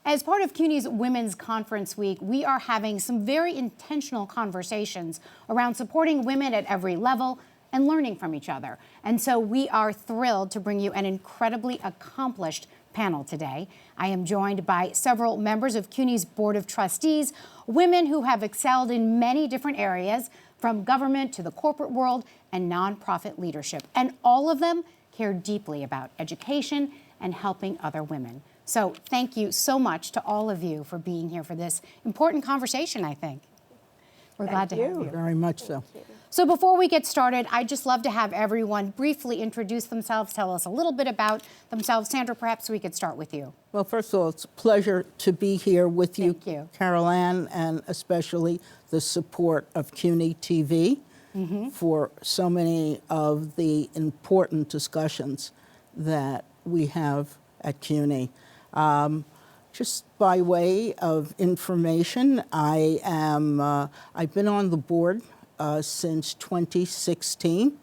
As part of CUNY's Women's Conference Week, we are having some very intentional conversations around supporting women at every level and learning from each other. And so we are thrilled to bring you an incredibly accomplished panel today. I am joined by several members of CUNY's Board of Trustees, women who have excelled in many different areas, from government to the corporate world and nonprofit leadership. And all of them care deeply about education and helping other women. So thank you so much to all of you for being here for this important conversation, I think. We're glad to have you. Very much so. So before we get started, I'd just love to have everyone briefly introduce themselves, tell us a little bit about themselves. Sandra, perhaps we could start with you. Well, first of all, it's a pleasure to be here with you, Thank you. Carol Ann, and especially the support of CUNY TV for so many of the important discussions that we have at CUNY. Just by way of information, I've been on the board since 2016,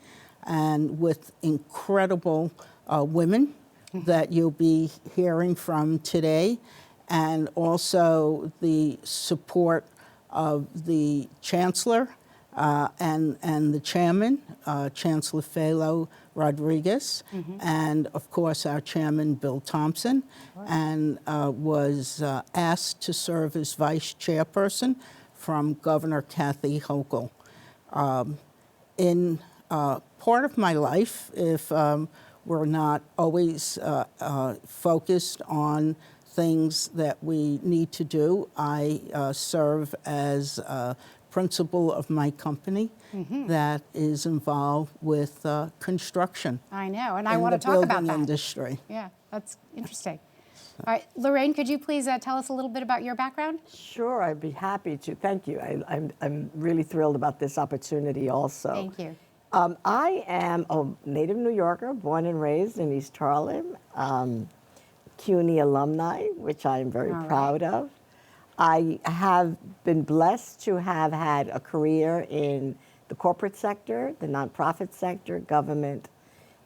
and with incredible women that you'll be hearing from today, and also the support of the Chancellor and the Chairman, Chancellor Phalo Rodriguez, and of course our Chairman, Bill Thompson, and was asked to serve as Vice Chairperson from Governor Kathy Hochul. In part of my life, if we're not always focused on things that we need to do, I serve as principal of my company that is involved with construction. I know, and I want to talk about that. In the building industry. Yeah, that's interesting. All right, Lorraine, could you please tell us a little bit about your background? Sure, I'd be happy to. Thank you. I'm really thrilled about this opportunity also. Thank you. I am a native New Yorker, born and raised in East Harlem, CUNY alumni, which I'm very proud of. I have been blessed to have had a career in the corporate sector, the nonprofit sector, government,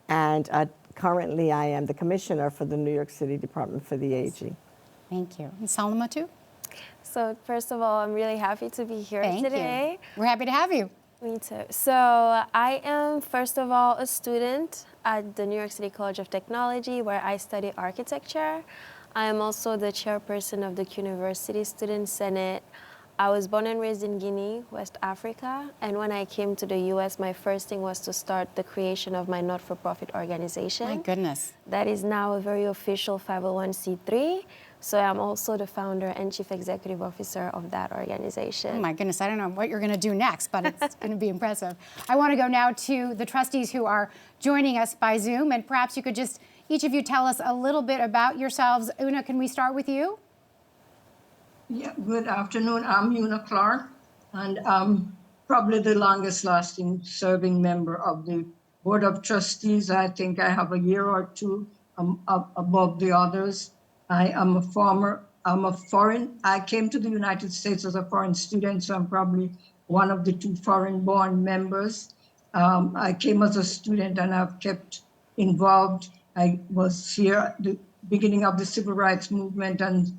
and currently I am the commissioner for the New York City Department for the Aging. Thank you. And Salimatou? So first of all, I'm really happy to be here today. Thank you. We're happy to have you. Me too. So I am, first of all, a student at the New York City College of Technology, where I study architecture. I am also the chairperson of the University Student Senate. I was born and raised in Guinea, West Africa, and when I came to the US, my first thing was to start the creation of my not-for-profit organization. My goodness. That is now a very official 501c3. So I'm also the founder and chief executive officer of that organization. Oh my goodness, I don't know what you're going to do next, but it's going to be impressive. I want to go now to the trustees who are joining us by Zoom, and perhaps you could just, each of you, tell us a little bit about yourselves. Una, can we start with you? Yeah, good afternoon. I'm Una Clarke, and I'm probably the longest lasting serving member of the Board of Trustees. I think I have a year or two above the others. I came to the United States as a foreign student, so I'm probably one of the two foreign-born members. I came as a student and I've kept involved. I was here at the beginning of the civil rights movement, and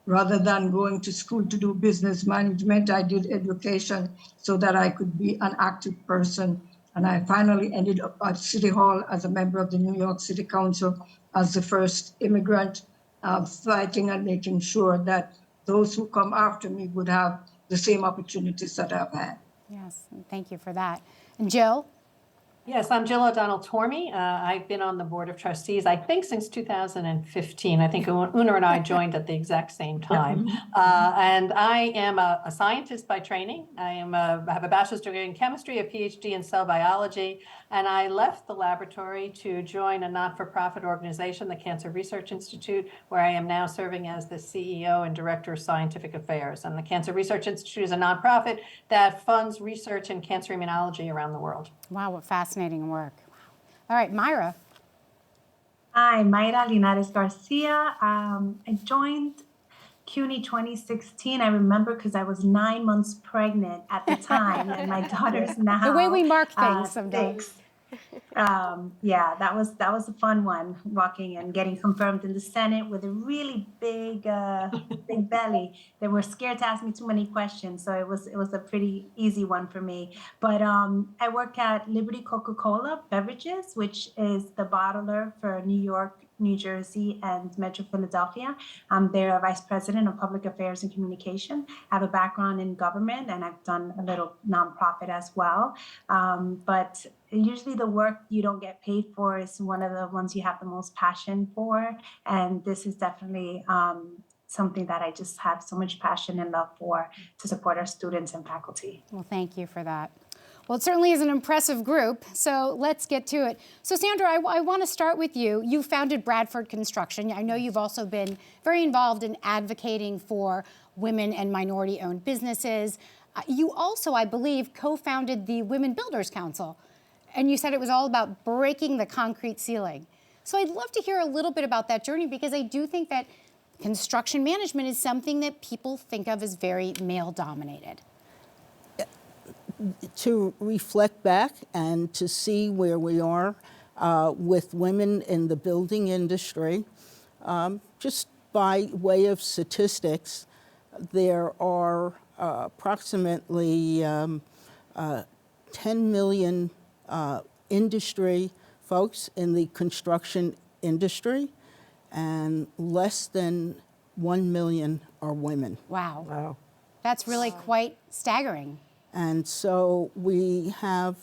rather than going to school to do business management, I did education so that I could be an active person. And I finally ended up at City Hall as a member of the New York City Council as the first immigrant, fighting and making sure that those who come after me would have the same opportunities that I've had. Yes, thank you for that. And Jill? Yes, I'm Jill O'Donnell-Tormey. I've been on the Board of Trustees, I think, since 2015. I think Una and I joined at the exact same time. And I am a scientist by training. I have a bachelor's degree in chemistry, a PhD in cell biology, and I left the laboratory to join a not-for-profit organization, the Cancer Research Institute, where I am now serving as the CEO and Director of Scientific Affairs. And the Cancer Research Institute is a nonprofit that funds research in cancer immunology around the world. Wow, what fascinating work. Wow. All right, Mayra. Hi, Mayra Linares-Garcia. I joined CUNY 2016. I remember because I was 9 months pregnant at the time, and my daughter's now. The way we mark things sometimes. Yeah, that was a fun one, walking and getting confirmed in the Senate with a really big big belly. They were scared to ask me too many questions, so it was a pretty easy one for me. But I work at Liberty Coca-Cola Beverages, which is the bottler for New York, New Jersey, and Metro Philadelphia. I'm their vice president of public affairs and communication. I have a background in government, and I've done a little nonprofit as well. But usually the work you don't get paid for is one of the ones you have the most passion for. And this is definitely something that I just have so much passion and love for, to support our students and faculty. Well, thank you for that. Well, it certainly is an impressive group, so let's get to it. So Sandra, I want to start with you. You founded Bradford Construction. I know you've also been very involved in advocating for women and minority-owned businesses. You also, I believe, co-founded the Women Builders Council, and you said it was all about breaking the concrete ceiling. So I'd love to hear a little bit about that journey, because I do think that construction management is something that people think of as very male-dominated. To reflect back and to see where we are with women in the building industry, just by way of statistics, there are approximately 10 million industry folks in the construction industry, and less than 1 million are women. Wow. Wow. That's really quite staggering. And so we have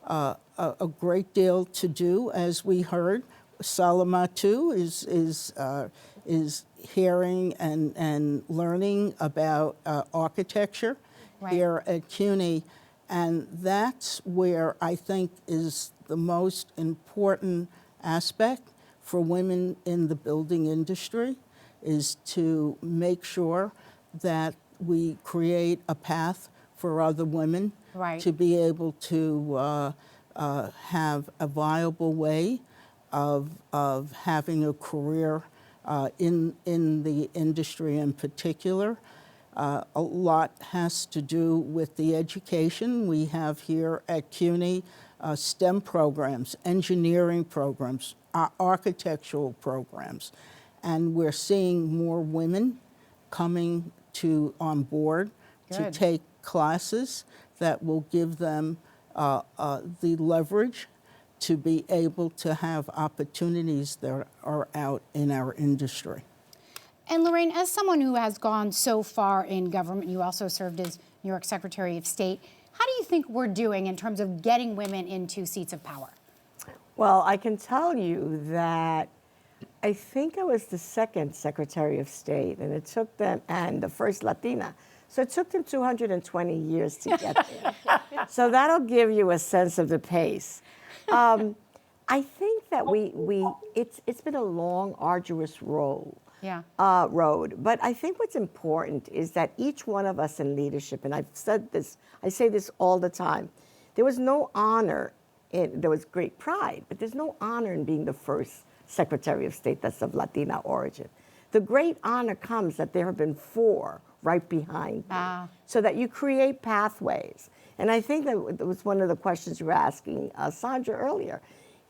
a great deal to do, as we heard. Salimatou is hearing and learning about architecture here at CUNY, and that's where I think is the most important aspect for women in the building industry, is to make sure that we create a path for other women to be able to have a viable way of having a career in the industry in particular. A lot has to do with the education we have here at CUNY, STEM programs, engineering programs, architectural programs, and we're seeing more women coming on board to take classes that will give them the leverage to be able to have opportunities that are out in our industry. And Lorraine, as someone who has gone so far in government, you also served as New York Secretary of State, how do you think we're doing in terms of getting women into seats of power? Well, I can tell you that I think I was the second Secretary of State, and it took them, and the first Latina. So it took them 220 years to get there. So that'll give you a sense of the pace. I think that it's been a long, arduous road. But I think what's important is that each one of us in leadership, and I've said this, I say this all the time, there was no honor, there was great pride, but there's no honor in being the first Secretary of State that's of Latina origin. The great honor comes that there have been 4 right behind me, so that you create pathways. And I think that was one of the questions you were asking Sandra earlier.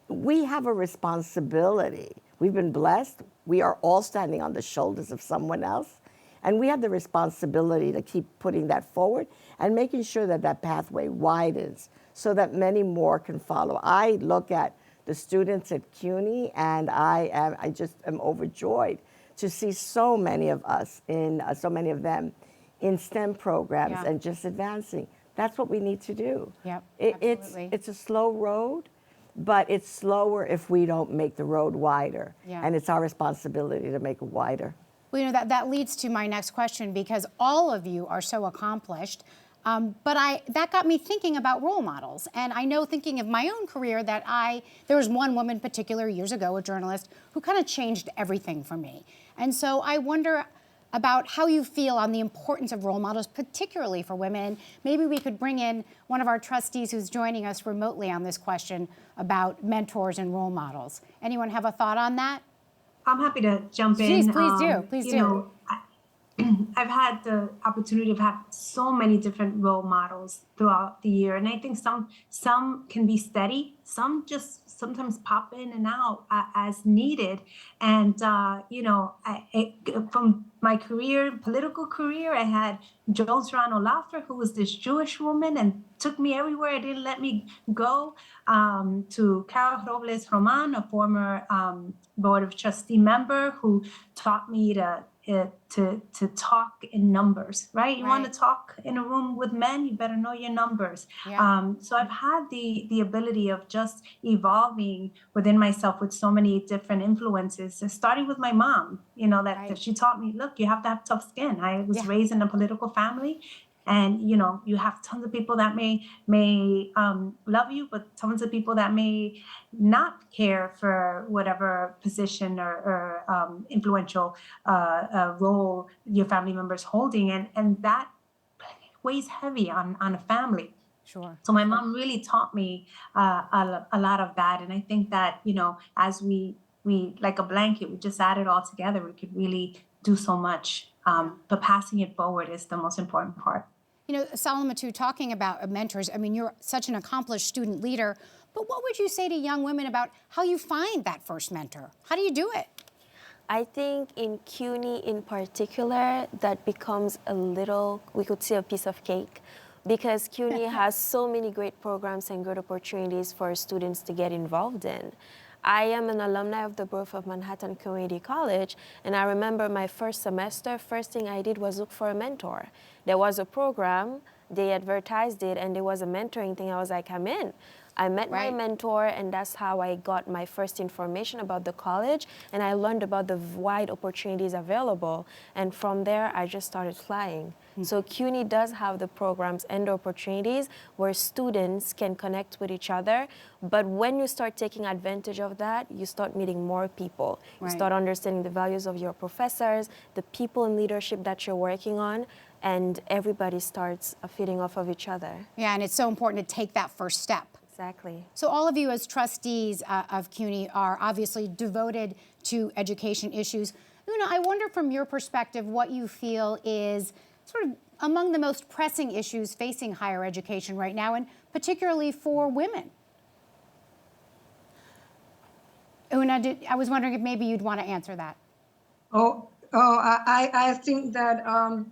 We have a responsibility. We've been blessed. We are all standing on the shoulders of someone else. And we have the responsibility to keep putting that forward and making sure that that pathway widens so that many more can follow. I look at the students at CUNY, and I just am overjoyed to see so many of us so many of them in STEM programs and just advancing. That's what we need to do. It's a slow road, but it's slower if we don't make the road wider. And it's our responsibility to make it wider. Well, you know, that leads to my next question, because all of you are so accomplished. But that got me thinking about role models. And I know, thinking of my own career, that there was one woman in particular years ago, a journalist, who kind of changed everything for me. And so I wonder about how you feel on the importance of role models, particularly for women. Maybe we could bring in one of our trustees who's joining us remotely on this question about mentors and role models. Anyone have a thought on that? I'm happy to jump in. Please do. Please do. Know, I've had the opportunity of have so many different role models throughout the year, and I think some can be steady, some just sometimes pop in and out as needed. And from my political career, I had Jones Olaffer, who was this Jewish woman and took me everywhere. Didn't let me go. To Carol Robles Roman, a former Board of Trustee member, who taught me to talk in numbers, right? You want to talk in a room with men, you better know your numbers. Yeah. So I've had the ability of just evolving within myself with so many different influences, starting with my mom, that she taught me, look, you have to have tough skin. I was raised in a political family. And you have tons of people that may love you, but tons of people that may not care for whatever position or influential role your family member's holding, and that weighs heavy on a family. Sure. So my mom really taught me a lot of that, and I think that as we like a blanket, we just add it all together, we could really do so much. But passing it forward is the most important part. Salimatou, talking about mentors, I mean, you're such an accomplished student leader, but what would you say to young women about how you find that first mentor? How do you do it? I think in CUNY in particular, that becomes we could say a piece of cake, because CUNY has so many great programs and good opportunities for students to get involved in. I am an alumni of the Borough of Manhattan Community College, and I remember my first semester, first thing I did was look for a mentor. There was a program, they advertised it, and there was a mentoring thing. I was like, I'm in. I met my mentor, and that's how I got my first information about the college, and I learned about the wide opportunities available. And from there, I just started flying. So CUNY does have the programs and the opportunities where students can connect with each other. But when you start taking advantage of that, you start meeting more people. You start understanding the values of your professors, the people in leadership that you're working on, and everybody starts feeding off of each other. Yeah, and it's so important to take that first step. Exactly. So all of you as trustees of CUNY are obviously devoted to education issues. Una, I wonder from your perspective what you feel is sort of among the most pressing issues facing higher education right now, and particularly for women. Una, I was wondering if maybe you'd want to answer that. I think that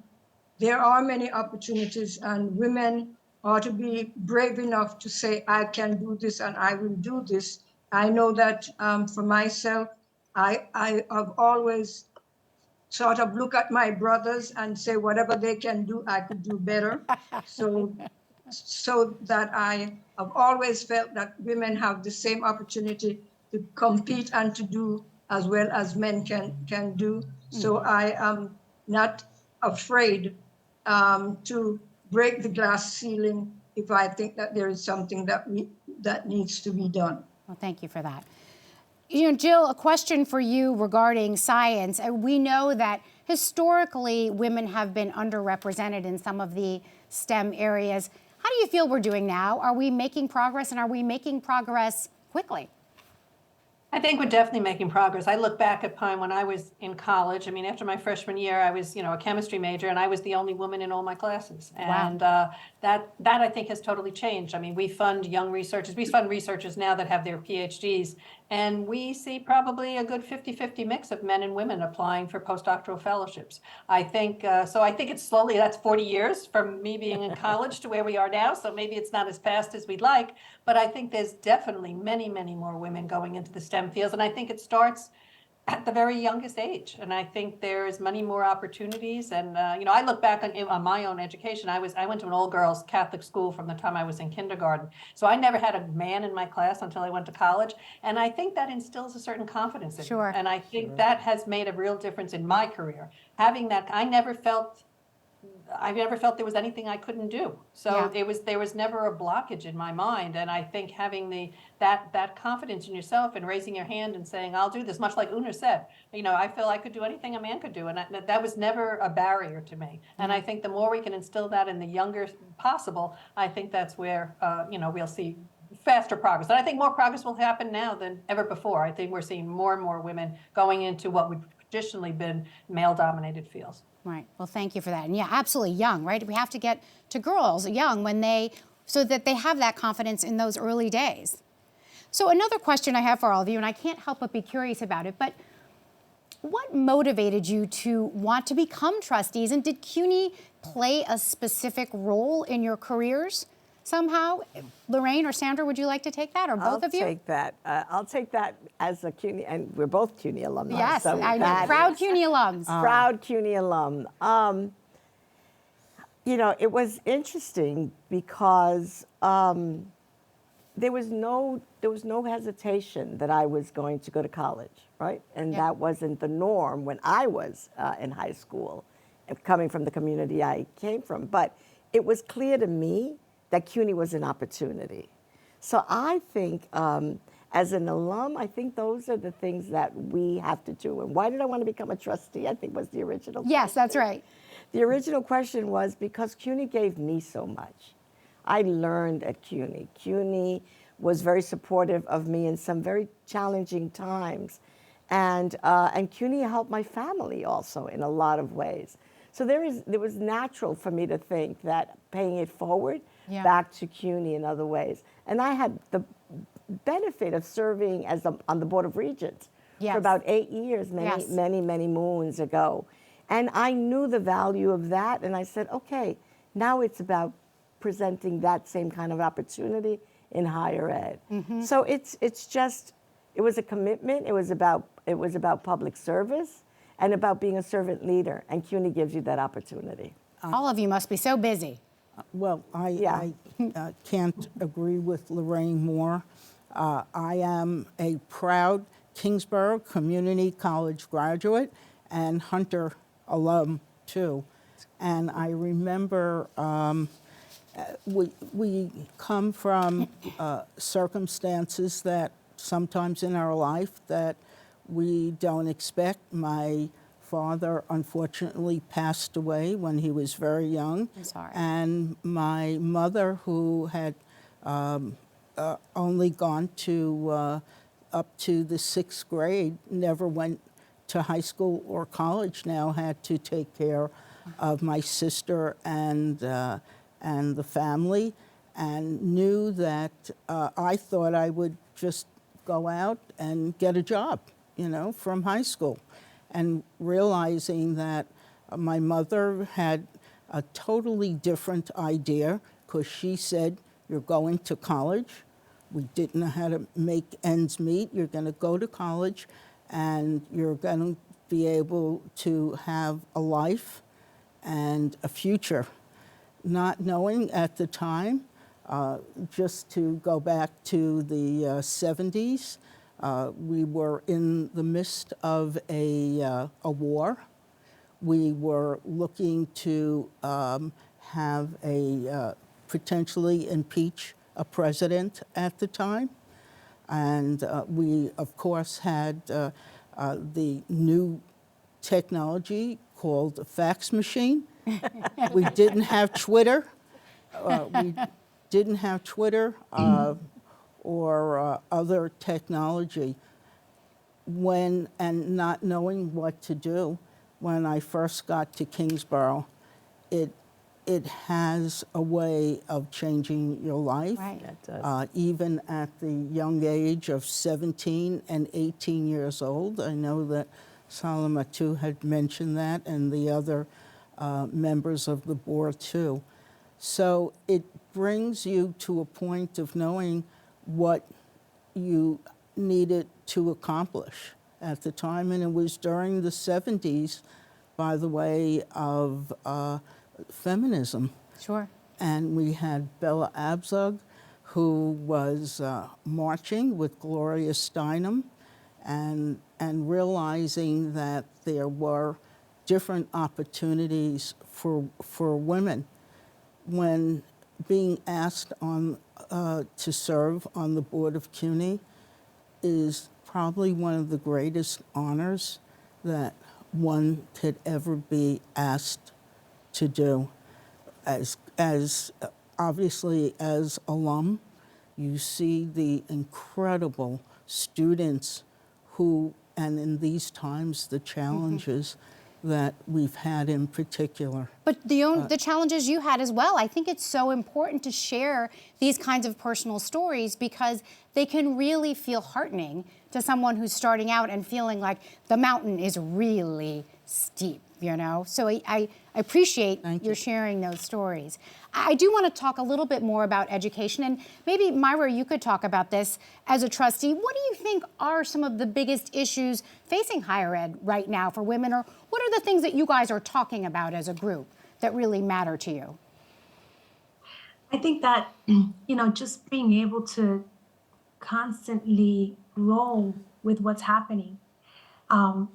there are many opportunities, and women ought to be brave enough to say, I can do this and I will do this. I know that for myself, I have always sort of look at my brothers and say, whatever they can do, I could do better. So that I have always felt that women have the same opportunity to compete and to do as well as men can do. So I am not afraid to break the glass ceiling if I think that there is something that needs to be done. Well, thank you for that. Jill, a question for you regarding science. We know that historically women have been underrepresented in some of the STEM areas. How do you feel we're doing now? Are we making progress, and are we making progress quickly? I think we're definitely making progress. I look back at time when I was in college. I mean, after my freshman year, I was, a chemistry major, and I was the only woman in all my classes. And that I think has totally changed. I mean, we fund young researchers. We fund researchers now that have their PhDs. And we see probably a good 50-50 mix of men and women applying for postdoctoral fellowships. I think, I think it's slowly, that's 40 years from me being in college to where we are now. So maybe it's not as fast as we'd like, but I think there's definitely many, many more women going into the STEM fields. And I think it starts at the very youngest age. And I think there's many more opportunities. And, I look back on my own education. I went to an all-girls Catholic school from the time I was in kindergarten. So I never had a man in my class until I went to college. And I think that instills a certain confidence in you. And I think that has made a real difference in my career. Having that, I never felt there was anything I couldn't do. So there was never a blockage in my mind. And I think having that confidence in yourself and raising your hand and saying, I'll do this, much like Una said, I feel I could do anything a man could do. And that was never a barrier to me. And I think the more we can instill that in the younger possible, I think that's where, we'll see faster progress. And I think more progress will happen now than ever before. I think we're seeing more and more women going into what would traditionally been male-dominated fields. Right. Well, thank you for that. And yeah, absolutely young, right? We have to get to girls young so that they have that confidence in those early days. So another question I have for all of you, and I can't help but be curious about it, but what motivated you to want to become trustees? And did CUNY play a specific role in your careers somehow? Lorraine or Sandra, would you like to take that, or both of you? I'll take that. I'll take that as a CUNY, and we're both CUNY alumni. Yes, so I know. Proud CUNY alums. Proud CUNY alum. You know, it was interesting because there was no hesitation that I was going to go to college, right? And that wasn't the norm when I was in high school, coming from the community I came from. But it was clear to me that CUNY was an opportunity. So I think, as an alum, I think those are the things that we have to do. And why did I want to become a trustee, I think was the original question. Yes, that's right. The original question was because CUNY gave me so much. I learned at CUNY. CUNY was very supportive of me in some very challenging times. And CUNY helped my family also in a lot of ways. So there was natural for me to think that paying it forward back to CUNY in other ways. And I had the benefit of serving on the Board of Regents for about 8 years, many moons ago. And I knew the value of that, and I said, okay, now it's about presenting that same kind of opportunity in higher ed. So it was a commitment. It was about public service and about being a servant leader, and CUNY gives you that opportunity. All of you must be so busy. Well, I can't agree with Lorraine more. I am a proud Kingsborough Community College graduate and Hunter alum, too. And I remember we come from circumstances that sometimes in our life that we don't expect. My father, unfortunately, passed away when he was very young. I'm sorry. And my mother, who had only gone to up to the 6th grade, never went to high school or college, now had to take care of my sister and the family, and knew that I thought I would just go out and get a job, you know, from high school. And realizing that my mother had a totally different idea, because she said, you're going to college. We didn't know how to make ends meet. You're going to go to college, and you're going to be able to have a life and a future. Not knowing at the time, just to go back to the 70s, we were in the midst of a war. We were looking to have potentially impeach a president at the time. And we, of course, had the new technology called a fax machine. We didn't have Twitter. Or other technology. And not knowing what to do, when I first got to Kingsborough, it has a way of changing your life. Right. It does. Even at the young age of 17 and 18 years old. I know that Salimatou had mentioned that, and the other members of the board too. So it brings you to a point of knowing what you needed to accomplish at the time. And it was during the 70s, by the way, of feminism. Sure. And we had Bella Abzug, who was marching with Gloria Steinem, and realizing that there were different opportunities for women. When being asked to serve on the board of CUNY is probably one of the greatest honors that one could ever be asked to do. As obviously as alum, you see the incredible students who and in these times, the challenges that we've had in particular. But the challenges you had as well. I think it's so important to share these kinds of personal stories because they can really feel heartening to someone who's starting out and feeling like the mountain is really steep, you know? So I appreciate your sharing those stories. I do want to talk a little bit more about education, and maybe, Mayra, you could talk about this as a trustee. What do you think are some of the biggest issues facing higher ed right now for women, or what are the things that you guys are talking about as a group that really matter to you? I think that, you know, just being able to constantly grow with what's happening.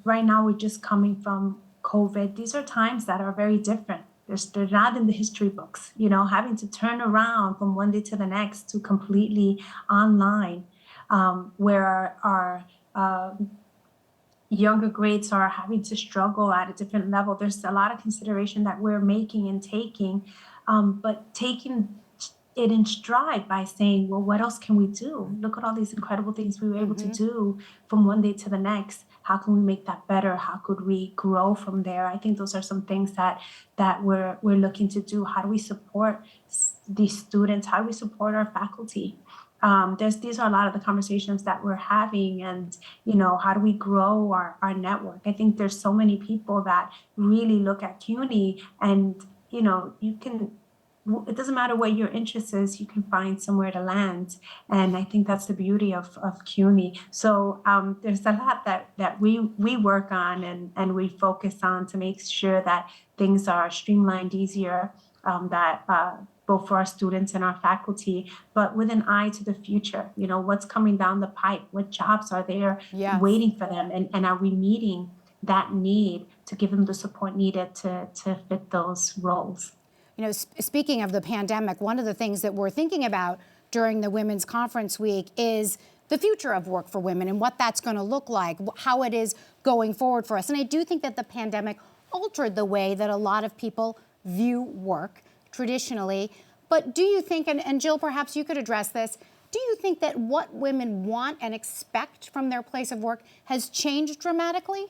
Right now, we're just coming from COVID. These are times that are very different. They're not in the history books, you know, having to turn around from one day to the next to completely online, where our younger grades are having to struggle at a different level. There's a lot of consideration that we're making and taking, but taking it in stride by saying, well, what else can we do? Look at all these incredible things we were able to do from one day to the next. How can we make that better? How could we grow from there? I think those are some things that we're looking to do. How do we support these students? How do we support our faculty? These are a lot of the conversations that we're having, and, you know, how do we grow our network? I think there's so many people that really look at CUNY, and, you know, it doesn't matter what your interest is, you can find somewhere to land. And I think that's the beauty of CUNY. So there's a lot that we work on and we focus on to make sure that things are streamlined, easier, both for our students and our faculty, but with an eye to the future. You know, what's coming down the pipe? What jobs are there waiting for them? And are we meeting that need to give them the support needed to fit those roles? You know, speaking of the pandemic, one of the things that we're thinking about during the Women's Conference Week is the future of work for women and what that's going to look like, how it is going forward for us. And I do think that the pandemic altered the way that a lot of people view work traditionally. But do you think, and Jill, perhaps you could address this, do you think that what women want and expect from their place of work has changed dramatically?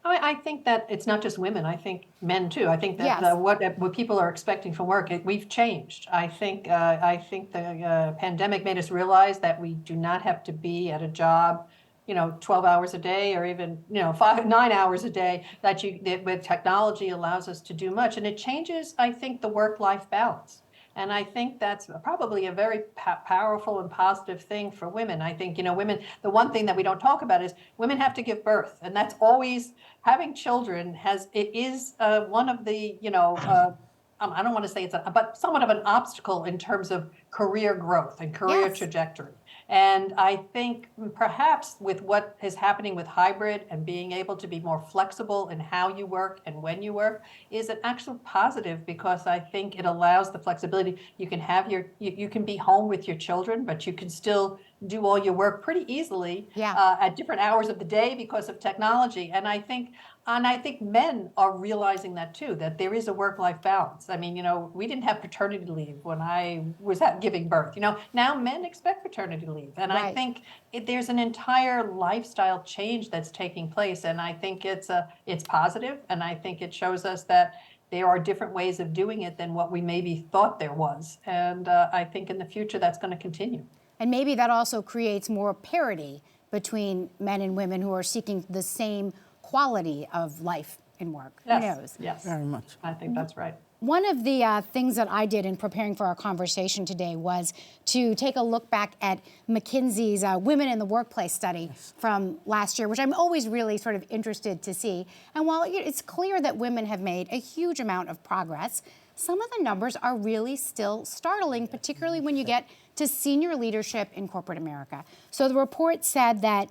I think that it's not just women. I think men too. I think that what people are expecting from work, we've changed. I think the pandemic made us realize that we do not have to be at a job, 12 hours a day, or even 9 hours a day. That with technology allows us to do much, and it changes, I think, the work-life balance. And I think that's probably a very powerful and positive thing for women. I think, women, the one thing that we don't talk about is women have to give birth. And that's always, having children is one of the, I don't want to say but somewhat of an obstacle in terms of career growth and career trajectory. And I think perhaps with what is happening with hybrid and being able to be more flexible in how you work and when you work is an actual positive, because I think it allows the flexibility. You can have you can be home with your children, but you can still do all your work pretty easily at different hours of the day because of technology. And I think men are realizing that too, that there is a work-life balance. I mean, we didn't have paternity leave when I was giving birth. Now men expect paternity leave. And I think there's an entire lifestyle change that's taking place. And I think it's positive. And I think it shows us that there are different ways of doing it than what we maybe thought there was. And I think in the future that's going to continue. And maybe that also creates more parity between men and women who are seeking the same quality of life and work. Yes. Who knows? Yes, very much. I think that's right. One of the things that I did in preparing for our conversation today was to take a look back at McKinsey's Women in the Workplace study from last year, which I'm always really sort of interested to see. And while it's clear that women have made a huge amount of progress, some of the numbers are really still startling, particularly when you get to senior leadership in corporate America. So the report said that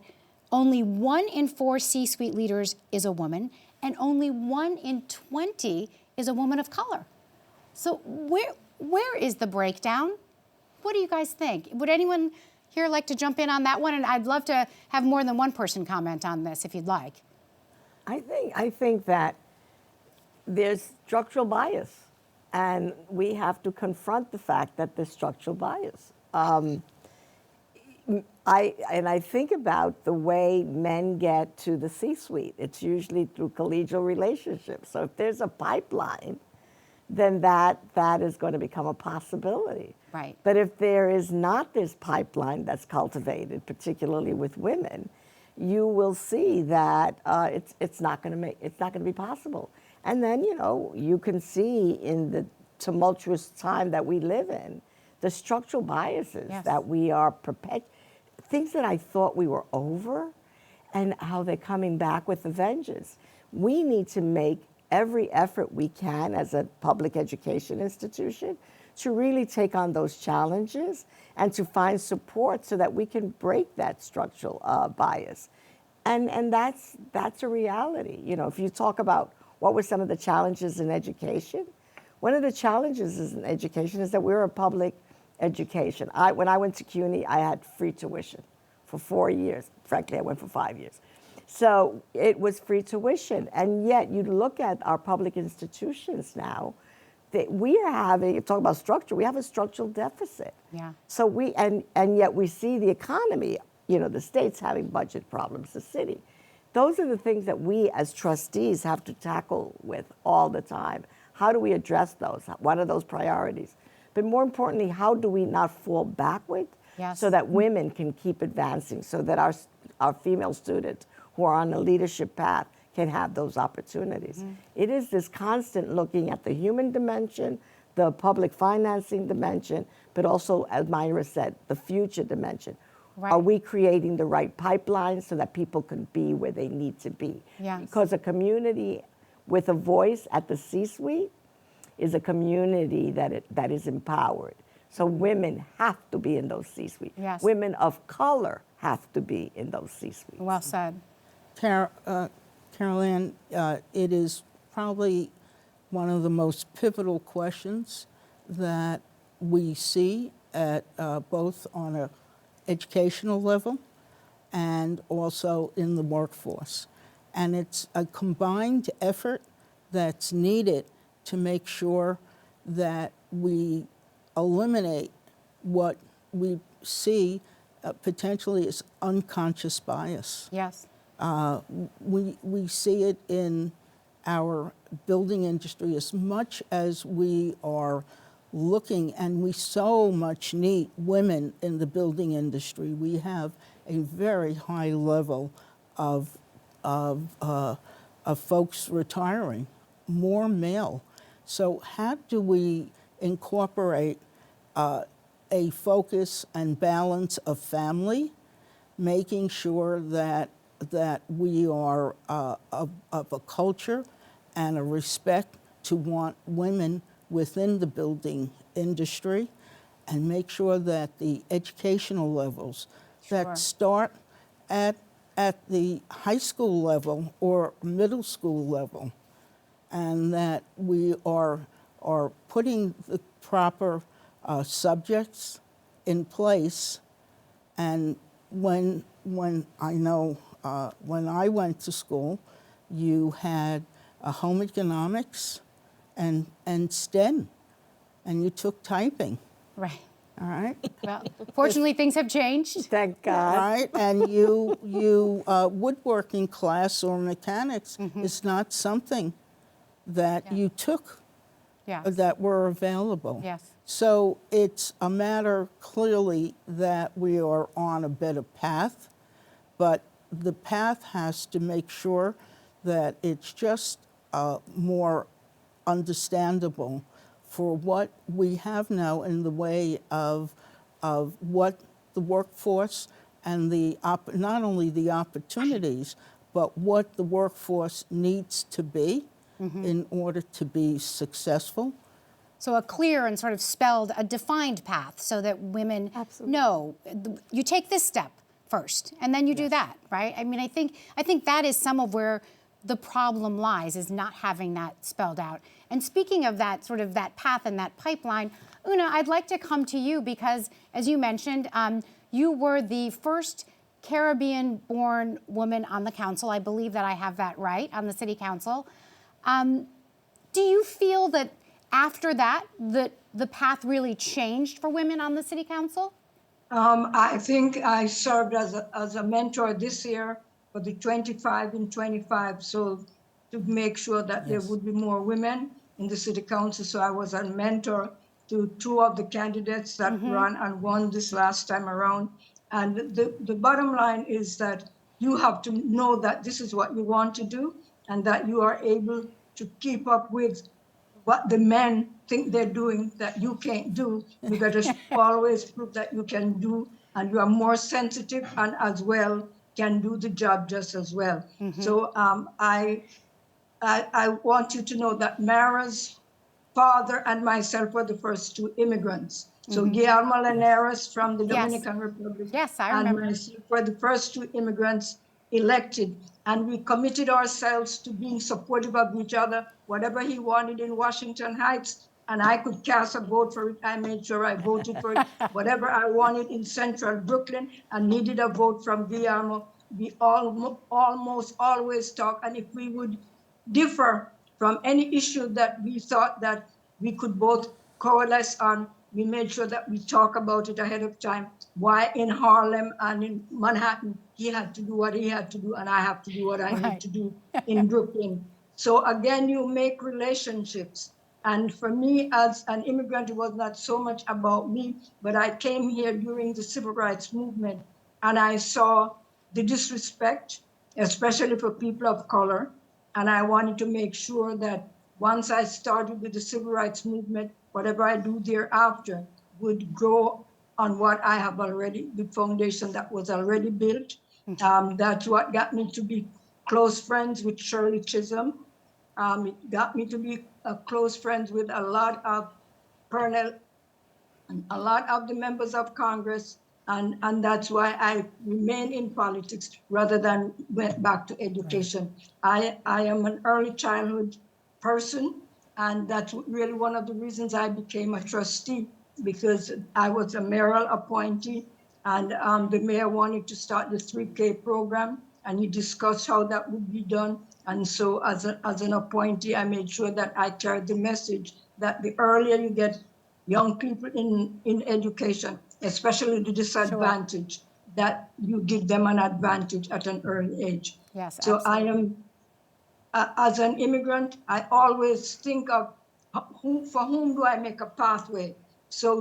only 1 in 4 C-suite leaders is a woman, and only 1 in 20 is a woman of color. So where is the breakdown? What do you guys think? Would anyone here like to jump in on that one? And I'd love to have more than one person comment on this if you'd like. I think that there's structural bias, and we have to confront the fact that there's structural bias. I think about the way men get to the C-suite. It's usually through collegial relationships. So if there's a pipeline, then that is going to become a possibility. Right. But if there is not this pipeline that's cultivated, particularly with women, you will see that it's not going to be possible. And then, you know, you can see in the tumultuous time that we live in, the structural biases Yes. that we are things that I thought we were over, and how they're coming back with a vengeance. We need to make every effort we can as a public education institution to really take on those challenges and to find support so that we can break that structural bias. And that's a reality. You know, if you talk about what were some of the challenges in education, one of the challenges in education is that we're a public education. When I went to CUNY, I had free tuition for 4 years. Frankly, I went for 5 years. So it was free tuition. And yet you look at our public institutions now, that we are having, talk about structure, we have a structural deficit. Yeah. So and yet we see the economy, you know, the state's having budget problems, the city. Those are the things that we as trustees have to tackle with all the time. How do we address those? What are those priorities? But more importantly, how do we not fall backward Yes. so that women can keep advancing, so that our female students who are on the leadership path can have those opportunities. It is this constant looking at the human dimension, the public financing dimension, but also, as Mayra said, the future dimension. Right. Are we creating the right pipelines so that people can be where they need to be? Yes. Because a community with a voice at the C-suite is a community that is empowered. So women have to be in those C-suites. Yes. Women of color have to be in those C-suites. Well said. Carol-Ann, it is probably one of the most pivotal questions that we see at both on a educational level and also in the workforce. And it's a combined effort that's needed to make sure that we eliminate what we see potentially as unconscious bias. Yes. We see it in our building industry as much as we are looking, and we so much need women in the building industry. We have a very high level of folks retiring, more male. So how do we incorporate a focus and balance of family, making sure that we are of a culture and a respect to want women within the building industry, and make sure that the educational levels Sure. that start at the high school level or middle school level, and that we are putting the proper subjects in place. And when I know when I went to school, you had home economics and STEM, and you took typing. Right. All right. Well, fortunately, things have changed. Thank All God. right, and you woodworking class or mechanics is not something that you took Yes. that were available. Yes. So it's a matter clearly that we are on a better path, but the path has to make sure that it's just more understandable for what we have now in the way of what the workforce and not only the opportunities, but what the workforce needs to be in order to be successful. So a clear and sort of spelled, a defined path so that women know you take this step first and then you do that, right? I mean, I think that is some of where the problem lies, is not having that spelled out. And speaking of that, sort of that path and that pipeline, Una, I'd like to come to you because, as you mentioned, you were the first Caribbean-born woman on the council. I believe that I have that right, on the city council. Do you feel that after that, the path really changed for women on the city council? I think I served as a mentor this year for the 25 and 25, so to make sure that there would be more women in the city council. So I was a mentor to 2 of the candidates that ran and won this last time around. And the bottom line is that you have to know that this is what you want to do and that you are able to keep up with what the men think they're doing that you can't do. You got to always prove that you can do, and you are more sensitive and as well can do the job just as well. So I want you to know that Mara's father and myself were the first 2 immigrants. So Guillermo Linares from the Dominican Republic Yes, I and remember. myself were the first 2 immigrants elected. And we committed ourselves to being supportive of each other, whatever he wanted in Washington Heights, and I could cast a vote for it. I made sure I voted for it. Whatever I wanted in central Brooklyn and needed a vote from Guillermo, we almost always talk. And if we would differ from any issue that we thought that we could both coalesce on, we made sure that we talk about it ahead of time. Why in Harlem and in Manhattan, he had to do what he had to do, and I have to do what I need to do in Brooklyn. So again, you make relationships. And for me, as an immigrant, it was not so much about me, but I came here during the civil rights movement, and I saw the disrespect, especially for people of color. And I wanted to make sure that once I started with the civil rights movement, whatever I do thereafter would grow on what I have already, the foundation that was already built. That's what got me to be close friends with Shirley Chisholm. It got me to be close friends with a lot of Colonel and a lot of the members of Congress. And that's why I remain in politics rather than went back to education. I am an early childhood person, and that's really one of the reasons I became a trustee, because I was a mayoral appointee, and the mayor wanted to start the 3K program, and he discussed how that would be done. And so as an appointee, I made sure that I carried the message that the earlier you get young people in education, especially the disadvantaged, that you give them an advantage at an early age. Yes, so absolutely. I am, as an immigrant, I always think of for whom do I make a pathway? So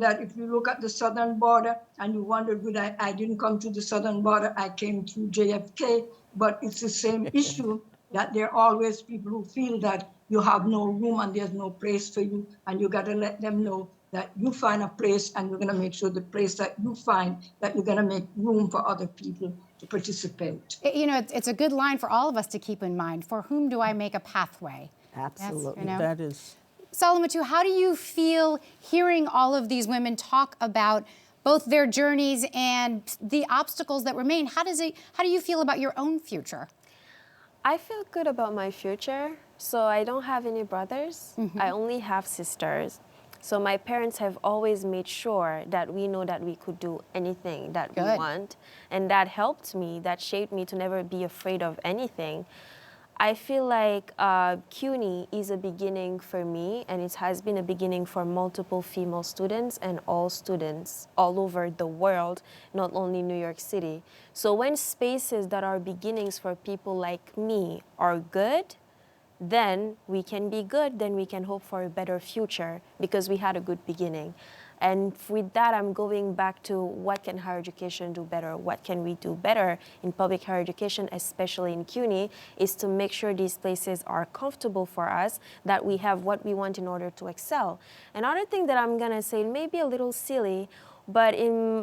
that if you look at the southern border and you wonder, I didn't come to the southern border, I came through JFK, but it's the same issue that there are always people who feel that you have no room and there's no place for you, and you got to let them know that you find a place, and you're going to make sure the place that you find, that you're going to make room for other people to participate. It's a good line for all of us to keep in mind. For whom do I make a pathway? Absolutely. That is. Salimatou, how do you feel hearing all of these women talk about both their journeys and the obstacles that remain? How do you feel about your own future? I feel good about my future. So I don't have any brothers. I only have sisters. So my parents have always made sure that we know that we could do anything that we want. And that helped me, that shaped me to never be afraid of anything. I feel like CUNY is a beginning for me, and it has been a beginning for multiple female students and all students all over the world, not only New York City. So when spaces that are beginnings for people like me are good, then we can be good, then we can hope for a better future because we had a good beginning. And with that, I'm going back to what can higher education do better? What can we do better in public higher education, especially in CUNY, is to make sure these places are comfortable for us, that we have what we want in order to excel. Another thing that I'm gonna say, maybe a little silly, but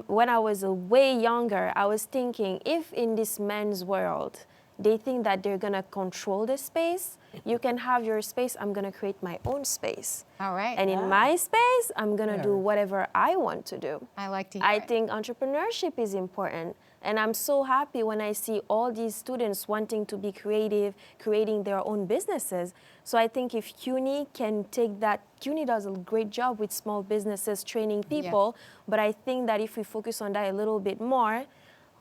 when I was way younger, I was thinking, if in this men's world, they think that they're gonna control the space, you can have your space, I'm gonna create my own space. All right. And in my space, I'm gonna do whatever I want to do. I like to hear I it. think entrepreneurship is important. And I'm so happy when I see all these students wanting to be creative, creating their own businesses. So I think if CUNY can take that, CUNY does a great job with small businesses, training people, but I think that if we focus on that a little bit more,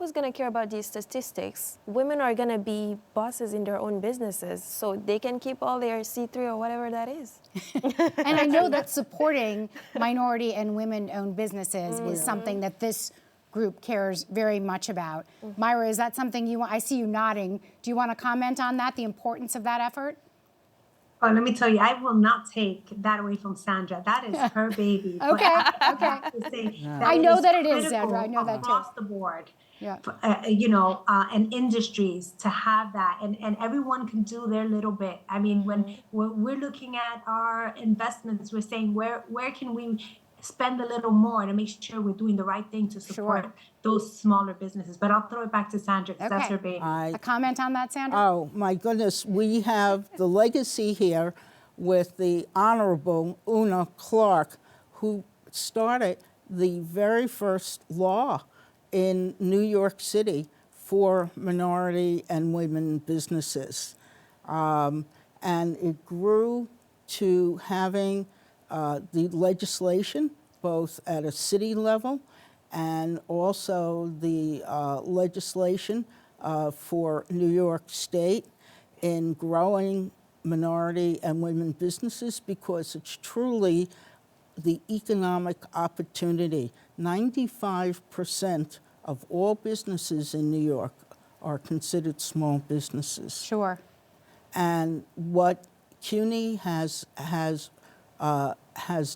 who's going to care about these statistics? Women are going to be bosses in their own businesses, so they can keep all their C3 or whatever that is. And I know that supporting minority and women-owned businesses is something that this group cares very much about. Mayra, is that something you want? I see you nodding. Do you want to comment on that, the importance of that effort? Oh, let me tell you, I will not take that away from Sandra. That is her baby. But Okay, I okay. have to say I know is that it is, critical Sandra. I know that too. across the board. Yeah. And industries to have that, and everyone can do their little bit. I mean, when we're looking at our investments, we're saying where can we spend a little more to make sure we're doing the right thing to support those smaller businesses. But I'll throw it back to Sandra because that's her baby. A comment on that, Sandra? Oh, my goodness. We have the legacy here with the Honorable Una Clarke, who started the very first law in New York City for minority and women businesses. And it grew to having the legislation both at a city level and also the legislation for New York State in growing minority and women businesses, because it's truly the economic opportunity. 95% of all businesses in New York are considered small businesses. Sure. And what CUNY has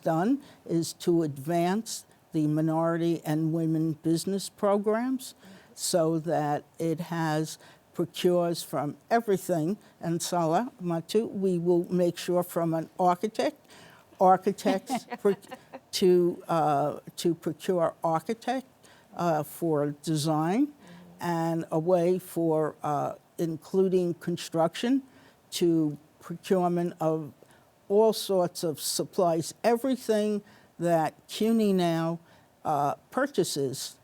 done is to advance the minority and women business programs so that it procures from everything. And Salimatou, we will make sure from an architects to procure architect for design, and a way for including construction to procurement of all sorts of supplies. Everything that CUNY now purchases,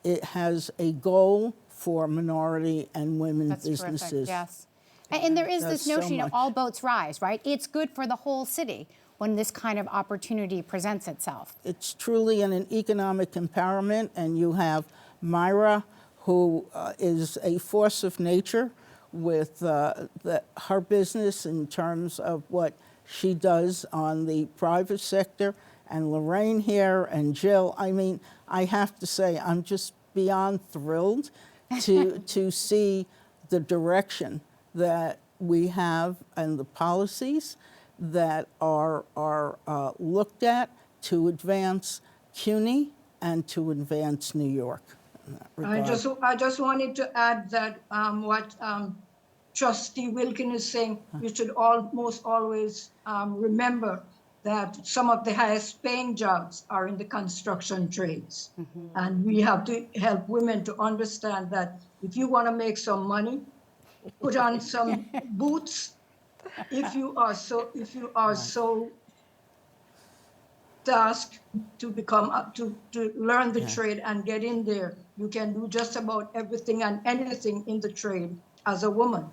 it has a goal for minority and women businesses. Terrific, yes. And there is this That's so notion of much. all boats rise, right? It's good for the whole city when this kind of opportunity presents itself. It's truly an economic empowerment, and you have Mayra, who is a force of nature with her business in terms of what she does on the private sector, and Lorraine here, and Jill. I mean, I have to say, I'm just beyond thrilled to see the direction that we have and the policies that are looked at to advance CUNY and to advance New York. In that regard. I just wanted to add that what Trustee Wilkin is saying, you should almost always remember that some of the highest paying jobs are in the construction trades. And we have to help women to understand that if you want to make some money, put on some boots. If you are so tasked to become to learn the trade and get in there, you can do just about everything and anything in the trade as a woman.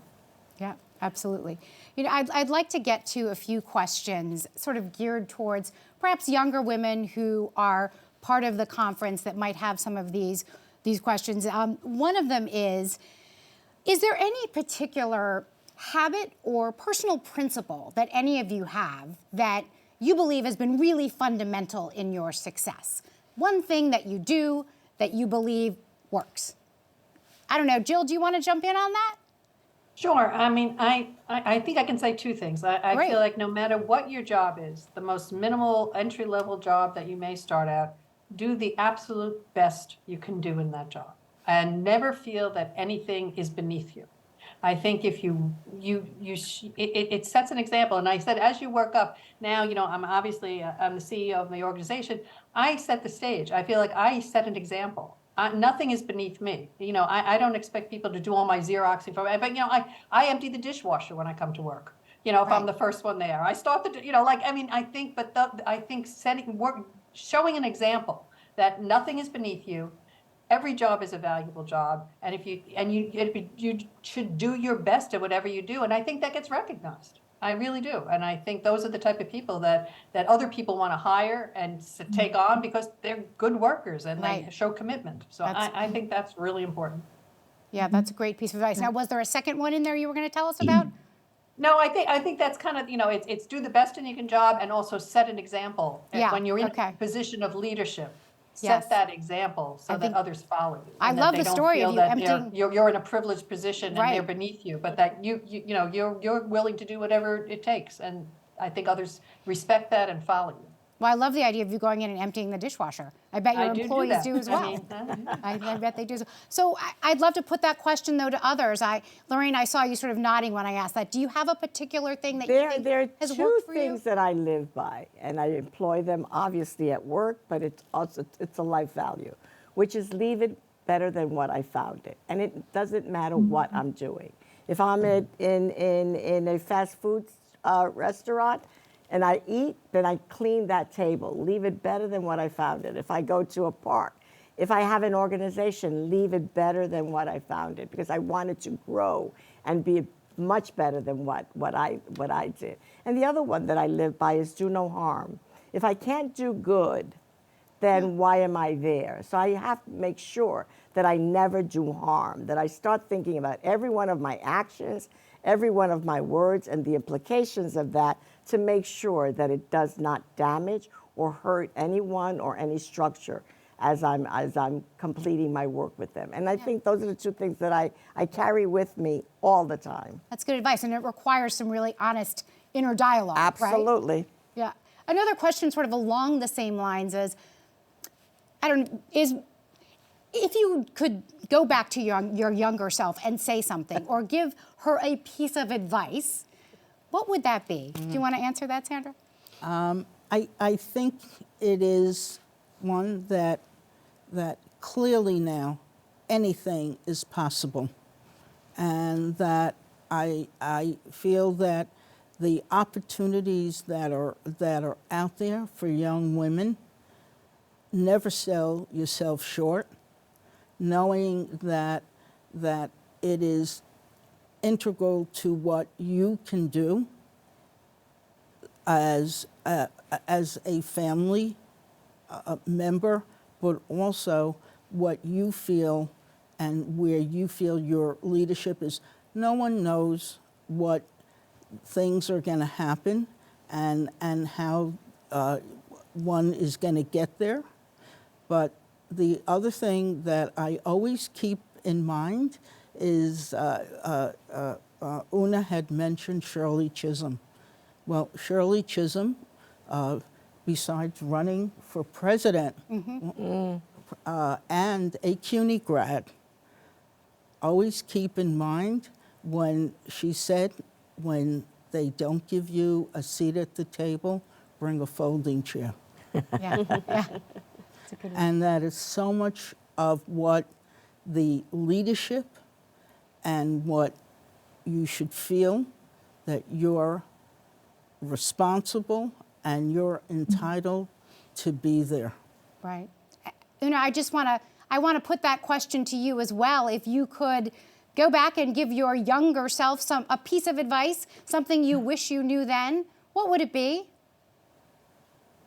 Yeah, absolutely. You know, I'd like to get to a few questions sort of geared towards perhaps younger women who are part of the conference that might have some of these questions. One of them is there any particular habit or personal principle that any of you have that you believe has been really fundamental in your success? One thing that you do that you believe works. I don't know, Jill, do you want to jump in on that? Sure. I mean, I think I can say two things. I Great. feel like no matter what your job is, the most minimal entry-level job that you may start out, do the absolute best you can do in that job, and never feel that anything is beneath you. I think if it sets an example. And I said, as you work up, now, you know, I'm the CEO of my organization. I set the stage. I feel like I set an example. Nothing is beneath me. You know, I don't expect people to do all my Xeroxing for me. But, you know, I empty the dishwasher when I come to work. You know, if I'm the first one there. I start you know, like, I mean, I think showing an example that nothing is beneath you. Every job is a valuable job, and you should do your best at whatever you do, and I think that gets recognized. I really do. And I think those are the type of people that other people want to hire and take on because they're good workers and they Right. show commitment. So I think that's really important. Yeah, that's a great piece of advice. Now, was there a second one in there you were going to tell us about? No, I think that's kind of, it's do the best you can job and also set an example. And Yeah, when you're in okay. a position of leadership, Yes. set that example so that think- others follow you. I and that love they the don't story of feel you that emptying- you're in a privileged position and Right. they're beneath you, but that you're willing to do whatever it takes. And I think others respect that and follow you. Well, I love the idea of you going in and emptying the dishwasher. I bet your I do employees that. do as well. I mean, I bet they do. So I'd love to put that question though to others. Lorraine, I saw you sort of nodding when I asked that. Do you have a particular thing that you think There are has two worked for things you? that I live by, and I employ them obviously at work, but it's a life value, which is leave it better than what I found it. And it doesn't matter what I'm doing. If I'm in a fast food restaurant and I eat, then I clean that table, leave it better than what I found it. If I go to a park, if I have an organization, leave it better than what I found it, because I want it to grow and be much better than what I did. And the other one that I live by is do no harm. If I can't do good, then why am I there? So I have to make sure that I never do harm, that I start thinking about every one of my actions, every one of my words, and the implications of that to make sure that it does not damage or hurt anyone or any structure as I'm completing my work with them. And I think those are the two things that I carry with me all the time. That's good advice, and it requires some really honest inner dialogue, right? Absolutely. Yeah. Another question sort of along the same lines is, if you could go back to your younger self and say something or give her a piece of advice, what would that be? Do you want to answer that, Sandra? I think it is one that clearly now anything is possible, and that I feel that the opportunities that are out there for young women, never sell yourself short, knowing that it is integral to what you can do as a family member, but also what you feel and where you feel your leadership is. No one knows what things are going to happen and how one is going to get there. But the other thing that I always keep in mind is Una had mentioned Shirley Chisholm. Well, Shirley Chisholm, besides running for president and a CUNY grad, always keep in mind when she said, when they don't give you a seat at the table, bring a folding chair. Yeah. Yeah. And that is so much of what the leadership and what you should feel, that you're responsible and you're entitled to be there. Right. Una, I want to put that question to you as well. If you could go back and give your younger self a piece of advice, something you wish you knew then, what would it be?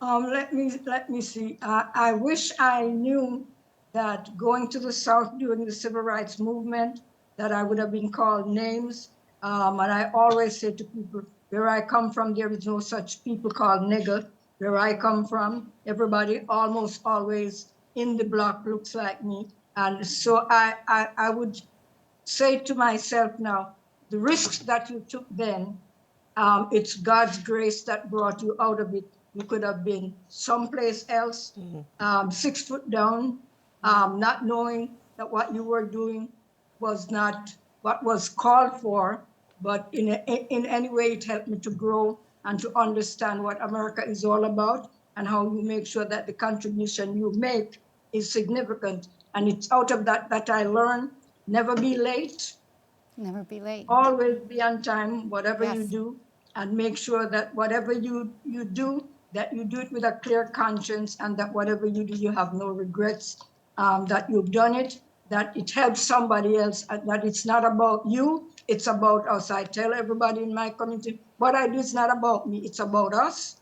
Let me see. I wish I knew that going to the South during the Civil Rights Movement, that I would have been called names. And I always say to people, where I come from, there is no such people called nigger. Where I come from, everybody almost always in the block looks like me. And so I would say to myself now, the risks that you took then, it's God's grace that brought you out of it. You could have been someplace else, 6 foot down, not knowing that what you were doing was not what was called for, but in any way it helped me to grow and to understand what America is all about and how you make sure that the contribution you make is significant. And it's out of that I learned, never be late. Never be late. Always be on time, whatever you Yes. do, and make sure that whatever you do, that you do it with a clear conscience, and that whatever you do, you have no regrets, that you've done it, that it helps somebody else, that it's not about you, it's about us. I tell everybody in my community, what I do is not about me, it's about us.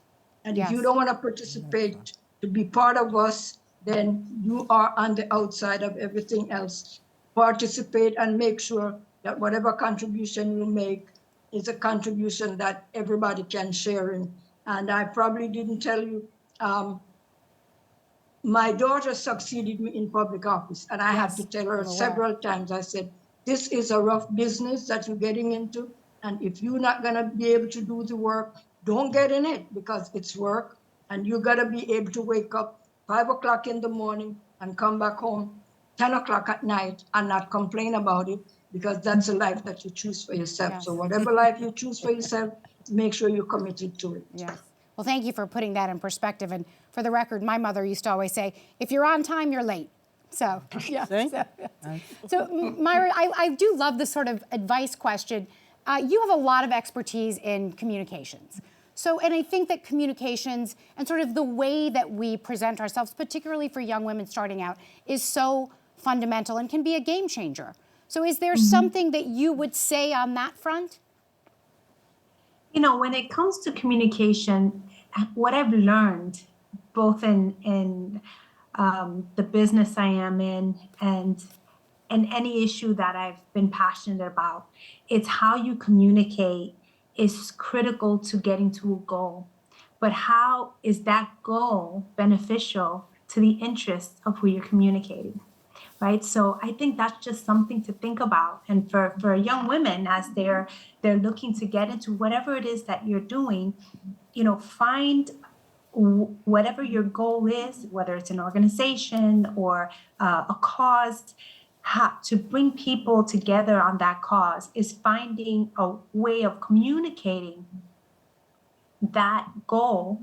And if you Yes. don't want to participate to be part of us, then you are on the outside of everything else. Participate and make sure that whatever contribution you make is a contribution that everybody can share in. And I probably didn't tell you, my daughter succeeded me in public office, and I had to tell her several times, I said, this is a rough business that you're getting into, and if you're not gonna be able to do the work, don't get in it, because it's work, and you gotta be able to wake up 5 o'clock in the morning and come back home 10 o'clock at night and not complain about it, because that's a life that you choose for yourself. Yes. So whatever life you choose for yourself, make sure you're committed to it. Yes. Well, thank you for putting that in perspective. And for the record, my mother used to always say, if you're on time, you're late. So, yeah. So, Mayra, I do love this sort of advice question. You have a lot of expertise in communications. So, and I think that communications and sort of the way that we present ourselves, particularly for young women starting out, is so fundamental and can be a game changer. So is there something that you would say on that front? You know, when it comes to communication, what I've learned, both in the business I am in and any issue that I've been passionate about, it's how you communicate is critical to getting to a goal. But how is that goal beneficial to the interests of who you're communicating? Right. So I think that's just something to think about. And for young women, as they're looking to get into whatever it is that you're doing, you know, find whatever your goal is, whether it's an organization or a cause, to bring people together on that cause is finding a way of communicating that goal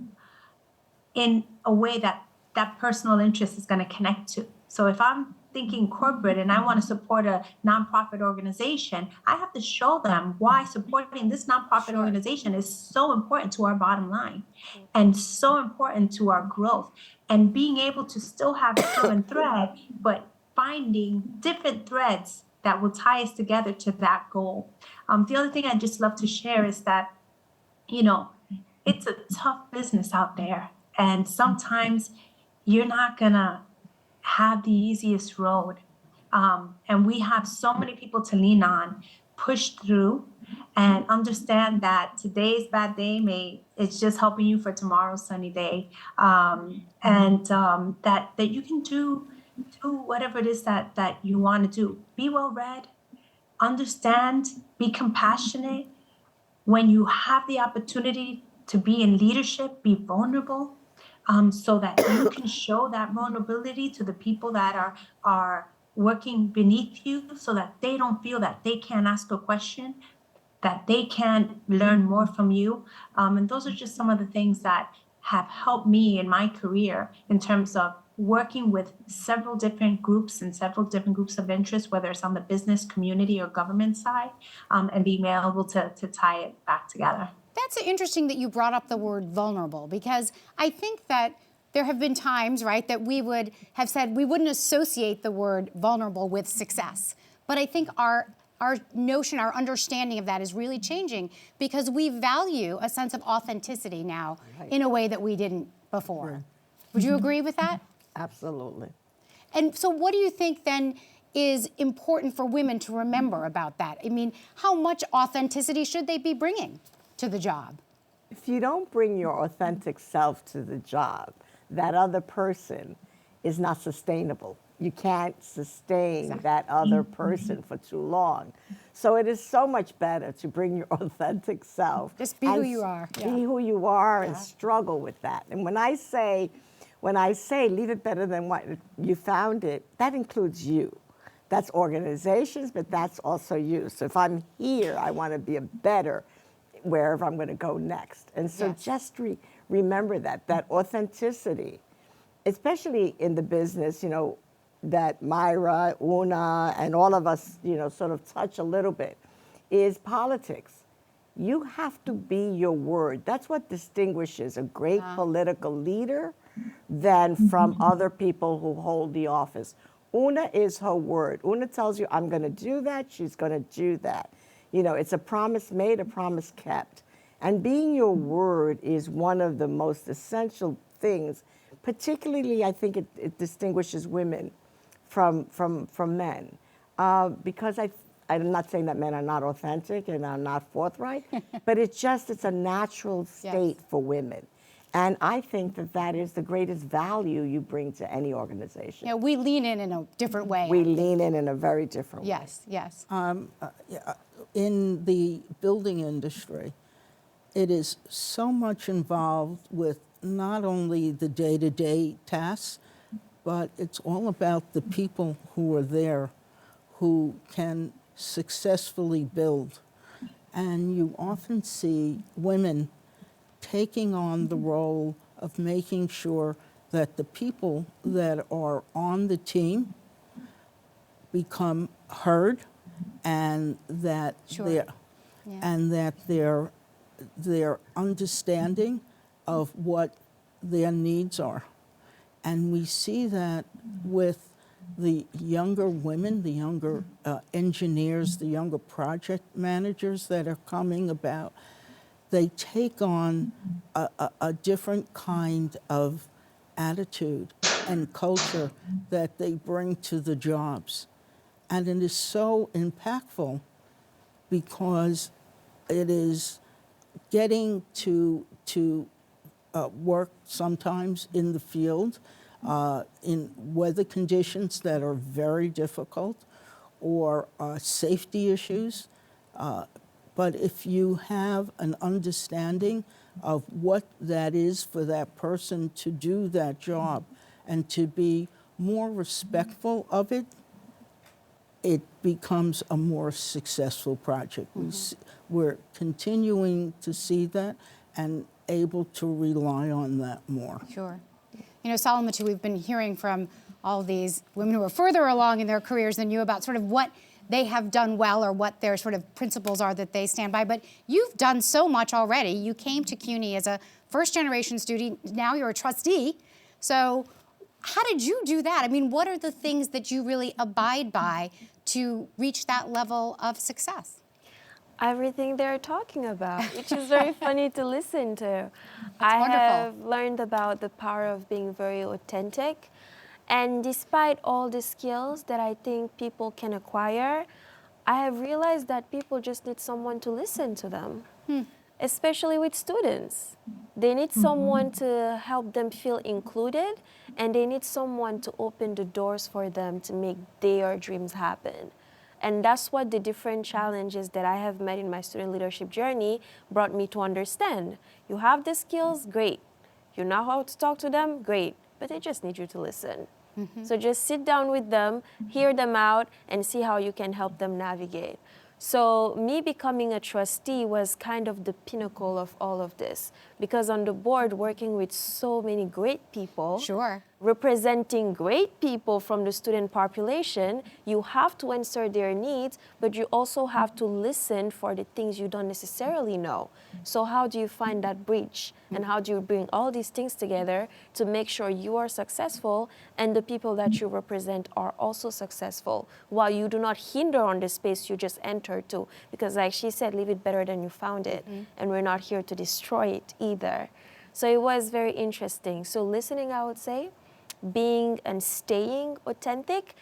in a way that that personal interest is going to connect to. So if I'm thinking corporate and I want to support a nonprofit organization, I have to show them why supporting this nonprofit organization is so important to our bottom line and so important to our growth, and being able to still have a common thread, but finding different threads that will tie us together to that goal. The other thing I'd just love to share is that, you know, it's a tough business out there, and sometimes you're not gonna have the easiest road. And we have so many people to lean on, push through, and understand that today's bad day it's just helping you for tomorrow's sunny day. That you can do whatever it is that you want to do. Be well read, understand, be compassionate. When you have the opportunity to be in leadership, be vulnerable. So that you can show that vulnerability to the people that are working beneath you, so that they don't feel that they can't ask a question, that they can learn more from you. And those are just some of the things that have helped me in my career in terms of working with several different groups and several different groups of interest, whether it's on the business, community, or government side, and being able to tie it back together. That's interesting that you brought up the word vulnerable, because I think that there have been times, right, that we would have said we wouldn't associate the word vulnerable with success. But I think our notion, our understanding of that is really changing, because we value a sense of authenticity now in a way that we didn't before. Right. Would you agree with that? Absolutely. And so what do you think then is important for women to remember about that? I mean, how much authenticity should they be bringing to the job? If you don't bring your authentic self to the job, that other person is not sustainable. You can't sustain that other person for too long. So it is so much better to bring your authentic self. Just be who you are. Be who you are and struggle with that. And when I say leave it better than what you found it, that includes you. That's organizations, but that's also you. So if I'm here, I want to be a better wherever I'm going to go next. And so just remember that authenticity, especially in the business, you know, that Mayra, Una, and all of us, you know, sort of touch a little bit, is politics. You have to be your word. That's what distinguishes a great political leader than from other people who hold the office. Una is her word. Una tells you, I'm going to do that, she's going to do that. You know, it's a promise made, a promise kept. And being your word is one of the most essential things. Particularly, I think it distinguishes women from men. Because I'm not saying that men are not authentic and are not forthright, but it's a natural state for women. And I think that is the greatest value you bring to any organization. Yeah, we lean in a different way. We lean in a very different way. Yes, yes. In the building industry, it is so much involved with not only the day-to-day tasks, but it's all about the people who are there who can successfully build. And you often see women taking on the role of making sure that the people that are on the team become heard, and that their understanding of what their needs are. And we see that with the younger women, the younger engineers, the younger project managers that are coming about. They take on a different kind of attitude and culture that they bring to the jobs. And it is so impactful because it is getting to work sometimes in the field, in weather conditions that are very difficult, or safety issues. But if you have an understanding of what that is for that person to do that job and to be more respectful of it, it becomes a more successful project. We're continuing to see that and able to rely on that more. Sure. You know, Salimatou, we've been hearing from all these women who are further along in their careers than you about sort of what they have done well or what their sort of principles are that they stand by. But you've done so much already. You came to CUNY as a first-generation student. Now you're a trustee. So how did you do that? I mean, what are the things that you really abide by to reach that level of success? Everything they're talking about, which is very funny to listen to. I wonderful. have learned about the power of being very authentic. And despite all the skills that I think people can acquire, I have realized that people just need someone to listen to them, especially with students. They need someone to help them feel included, and they need someone to open the doors for them to make their dreams happen. And that's what the different challenges that I have met in my student leadership journey brought me to understand. You have the skills, great. You know how to talk to them, great. But they just need you to listen. So just sit down with them, hear them out, and see how you can help them navigate. So me becoming a trustee was kind of the pinnacle of all of this, because on the board, working with so many great people, Sure. representing great people from the student population, you have to answer their needs, but you also have to listen for the things you don't necessarily know. So how do you find that bridge? And how do you bring all these things together to make sure you are successful and the people that you represent are also successful, while you do not hinder on the space you just entered to? Because like she said, leave it better than you found it. And we're not here to destroy it either. So it was very interesting. So listening, I would say, being and staying authentic.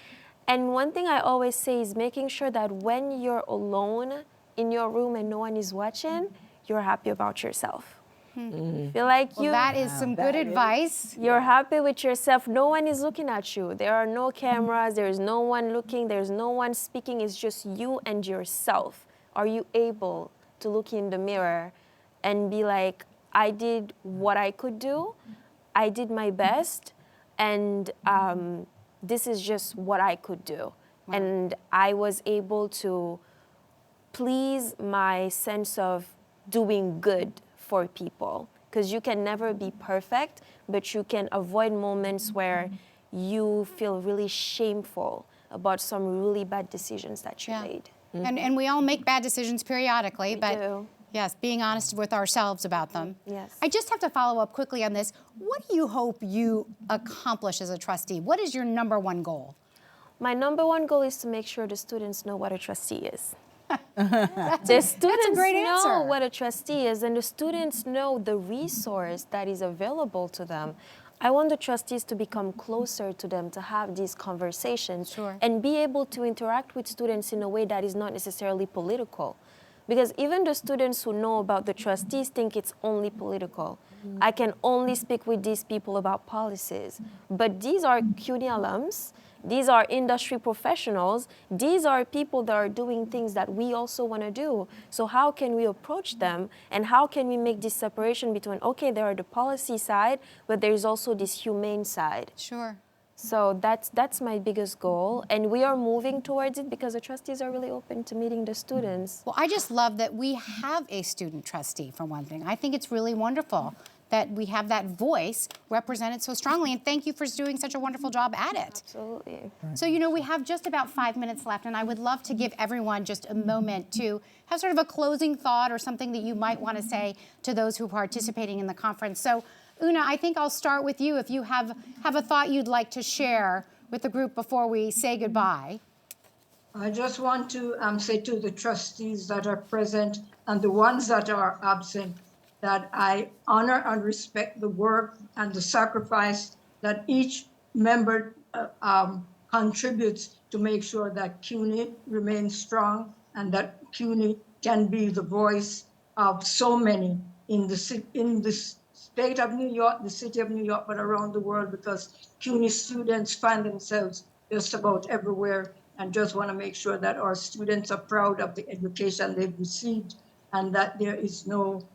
And one thing I always say is making sure that when you're alone in your room and no one is watching, you're happy about yourself. Feel like Well, that is some good advice. you're happy with yourself. No one is looking at you. There are no cameras. There's no one looking. There's no one speaking. It's just you and yourself. Are you able to look in the mirror and be like, I did what I could do. I did my best. And this is just what I could do. Wow. And I was able to please my sense of doing good for people. Because you can never be perfect, but you can avoid moments where you feel really shameful about some really bad decisions that you made. And we all make bad decisions periodically, We but do. yes, being honest with ourselves about them. Yes. I just have to follow up quickly on this. What do you hope you accomplish as a trustee? What is your #1 goal? My number one goal is to make sure the students know what a trustee is. The students great know answer. what a trustee is, and the students know the resource that is available to them. I want the trustees to become closer to them, to have these conversations, Sure. and be able to interact with students in a way that is not necessarily political. Because even the students who know about the trustees think it's only political. I can only speak with these people about policies. But these are CUNY alums. These are industry professionals. These are people that are doing things that we also want to do. So how can we approach them, and how can we make this separation between, okay, there are the policy side, but there is also this humane side. Sure. So that's my biggest goal, and we are moving towards it because the trustees are really open to meeting the students. Well, I just love that we have a student trustee, for one thing. I think it's really wonderful that we have that voice represented so strongly, and thank you for doing such a wonderful job at it. Absolutely. So, you know, we have just about 5 minutes left, and I would love to give everyone just a moment to have sort of a closing thought or something that you might want to say to those who are participating in the conference. So, Una, I think I'll start with you if you have a thought you'd like to share with the group before we say goodbye. I just want to say to the trustees that are present and the ones that are absent that I honor and respect the work and the sacrifice that each member contributes to make sure that CUNY remains strong and that CUNY can be the voice of so many in the state of New York, the city of New York, but around the world, because CUNY students find themselves just about everywhere, and just want to make sure that our students are proud of the education they've received and that there is no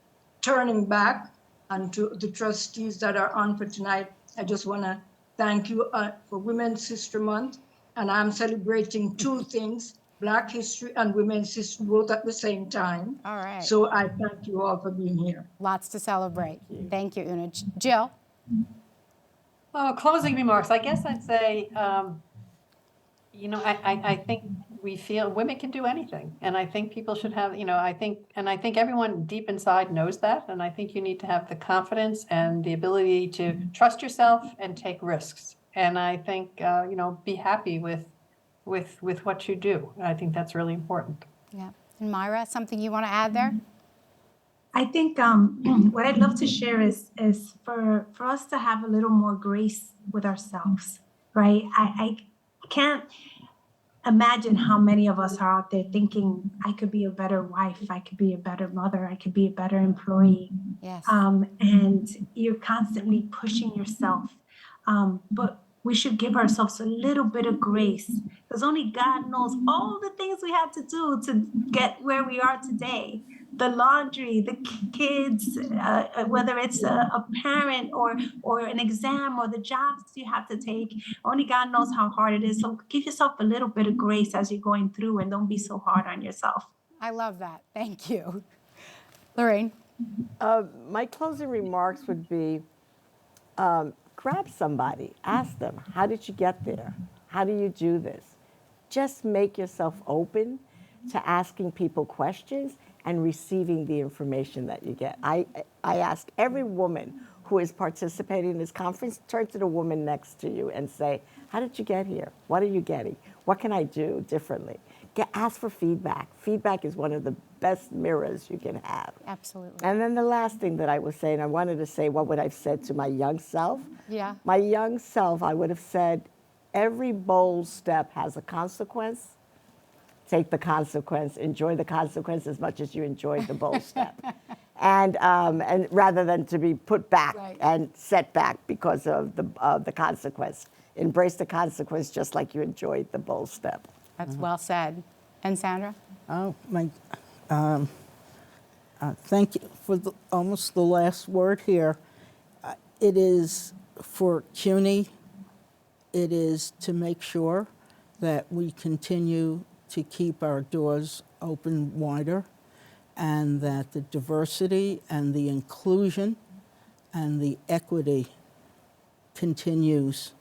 turning back. And to the trustees that are on for tonight, I just want to thank you for Women's History Month. And I'm celebrating two things, Black history and women's history, both at the same time. All right. So I thank you all for being here. Lots to celebrate. Thank you, Una. Jill? Oh, closing remarks. I guess I'd say, I think we feel women can do anything. And I think people should have, I think everyone deep inside knows that. And I think you need to have the confidence and the ability to trust yourself and take risks. And I think, be happy with what you do. I think that's really important. Yeah. And Mayra, something you want to add there? I think what I'd love to share is for us to have a little more grace with ourselves, right? I can't imagine how many of us are out there thinking, I could be a better wife, I could be a better mother, I could be a better employee. Yes. And you're constantly pushing yourself. But we should give ourselves a little bit of grace, because only God knows all the things we had to do to get where we are today. The laundry, the kids, whether it's a parent or an exam or the jobs you have to take, only God knows how hard it is. So give yourself a little bit of grace as you're going through, and don't be so hard on yourself. I love that. Thank you. Lorraine? My closing remarks would be, grab somebody, ask them, how did you get there? How do you do this? Just make yourself open to asking people questions and receiving the information that you get. I ask every woman who is participating in this conference, turn to the woman next to you and say, how did you get here? What are you getting? What can I do differently? Ask for feedback. Feedback is one of the best mirrors you can have. Absolutely. And then the last thing that I was saying, I wanted to say, what would I have said to my young self? Yeah. My young self, I would have said, every bold step has a consequence. Take the consequence, enjoy the consequence as much as you enjoyed the bold step. And rather than to be put back and set back because of the consequence. Embrace the consequence just like you enjoyed the bold step. That's well said. And Sandra? Oh, thank you for almost the last word here. It is for CUNY, it is to make sure that we continue to keep our doors open wider, and that the diversity and the inclusion and the equity continues,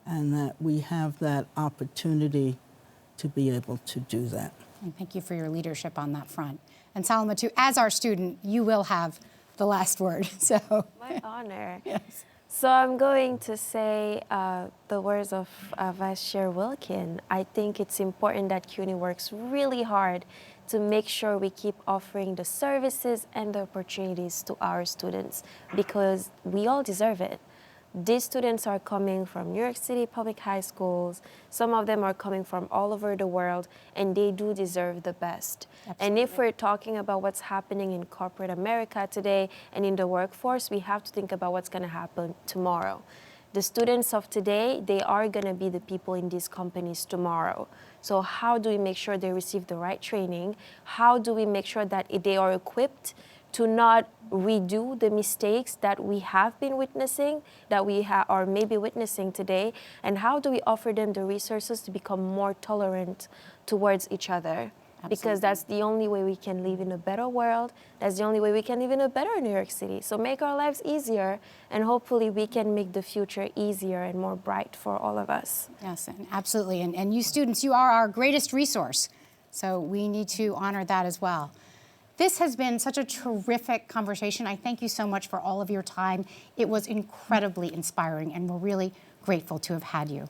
and that we have that opportunity to be able to do that. And thank you for your leadership on that front. And Salimatou, as our student, you will have the last word. So My honor. yes. So I'm going to say the words of Vice Chair Wilkin. I think it's important that CUNY works really hard to make sure we keep offering the services and the opportunities to our students because we all deserve it. These students are coming from New York City public high schools. Some of them are coming from all over the world, and they do deserve the best. Absolutely. And if we're talking about what's happening in corporate America today and in the workforce, we have to think about what's going to happen tomorrow. The students of today, they are going to be the people in these companies tomorrow. So how do we make sure they receive the right training? How do we make sure that they are equipped to not redo the mistakes that we have been witnessing, that we are maybe witnessing today? And how do we offer them the resources to become more tolerant towards each other? Because that's the only way we can live in a better world. That's the only way we can live in a better New York City. So make our lives easier, and hopefully we can make the future easier and more bright for all of us. Yes, and absolutely. And you students, you are our greatest resource. So we need to honor that as well. This has been such a terrific conversation. I thank you so much for all of your time. It was incredibly inspiring, and we're really grateful to have had you.